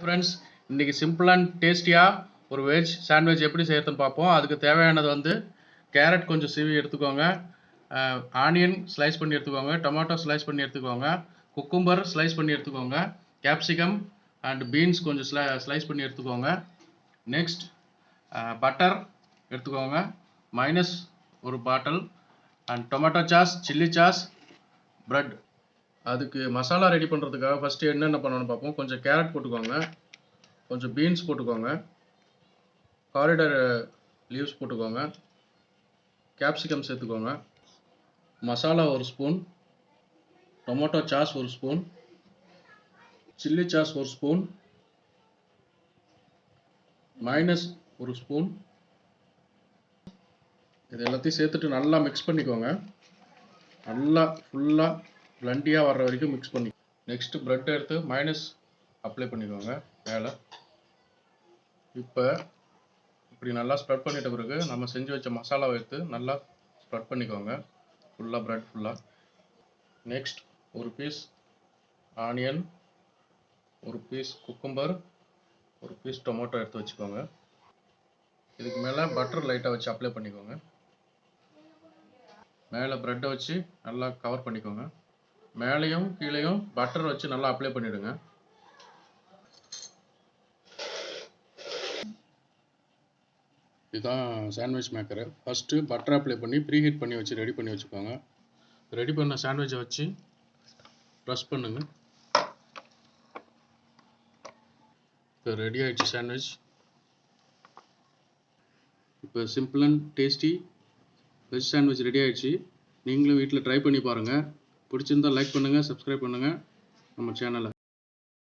Friends, இன்றைக்கி simple and டேஸ்டியாக ஒரு வெஜ் சாண்ட்விச் எப்படி செய்யறதுன்னு பார்ப்போம். அதுக்கு தேவையானது வந்து கேரட் கொஞ்சம் சீவி எடுத்துக்கோங்க, ஆனியன் ஸ்லைஸ் பண்ணி எடுத்துக்கோங்க, டொமேட்டோ ஸ்லைஸ் பண்ணி எடுத்துக்கோங்க, குக்கும்பர் ஸ்லைஸ் பண்ணி எடுத்துக்கோங்க, கேப்சிகம் அண்ட் பீன்ஸ் கொஞ்சம் ஸ்லைஸ் பண்ணி எடுத்துக்கோங்க. நெக்ஸ்ட் பட்டர் எடுத்துக்கோங்க, மைனஸ் ஒரு பாட்டில் and tomato sauce, chilli sauce, bread. அதுக்கு மசாலா ரெடி பண்ணுறதுக்காக ஃபஸ்ட்டு என்னென்ன பண்ணணும்னு பார்ப்போம். கொஞ்சம் கேரட் போட்டுக்கோங்க, கொஞ்சம் பீன்ஸ் போட்டுக்கோங்க, காரிடர் லீவ்ஸ் போட்டுக்கோங்க, கேப்சிகம் சேர்த்துக்கோங்க, மசாலா ஒரு ஸ்பூன், டொமேட்டோ சாஸ் ஒரு ஸ்பூன், சில்லி சாஸ் ஒரு ஸ்பூன், மைனஸ் ஒரு ஸ்பூன். இது எல்லாத்தையும் சேர்த்துட்டு நல்லா மிக்ஸ் பண்ணிக்கோங்க. நல்லா ஃபுல்லாக பிளண்டியாக வர்ற வரைக்கும் மிக்ஸ் பண்ணி. நெக்ஸ்ட்டு ப்ரெட் எடுத்து மைனஸ் அப்ளை பண்ணிக்கோங்க மேலே. இப்போ இப்படி நல்லா ஸ்ப்ரெட் பண்ணிட்ட பிறகு நம்ம செஞ்சு வச்ச மசாலாவை எடுத்து நல்லா ஸ்ப்ரெட் பண்ணிக்கோங்க ஃபுல்லாக, ப்ரெட் ஃபுல்லாக. நெக்ஸ்ட் ஒரு பீஸ் ஆனியன், ஒரு பீஸ் குக்கும்பர், ஒரு பீஸ் டொமேட்டோ எடுத்து வச்சுக்கோங்க. இதுக்கு மேலே பட்டர் லைட்டாக வச்சு அப்ளை பண்ணிக்கோங்க. மேலே ப்ரெட்டை வச்சு நல்லா கவர் பண்ணிக்கோங்க. மேலேயும் கீழேயும் பட்டர் வச்சு நல்லா அப்ளை பண்ணிவிடுங்க. இதுதான் sandwich maker. First butter apply பண்ணி ப்ரீஹீட் பண்ணி வச்சு ரெடி பண்ணி வச்சுக்கோங்க. ரெடி பண்ண சாண்ட்விச்சை வச்சு ப்ரெஸ் பண்ணுங்க. இப்போ ரெடி ஆகிடுச்சு சாண்ட்விச். இப்போ simple and tasty veg sandwich ready ஆகிடுச்சு. நீங்களும் வீட்டில் ட்ரை பண்ணி பாருங்கள். பிடிச்சிருந்தால் லைக் பண்ணுங்கள், சப்ஸ்கிரைப் பண்ணுங்கள் நம்ம சேனலை.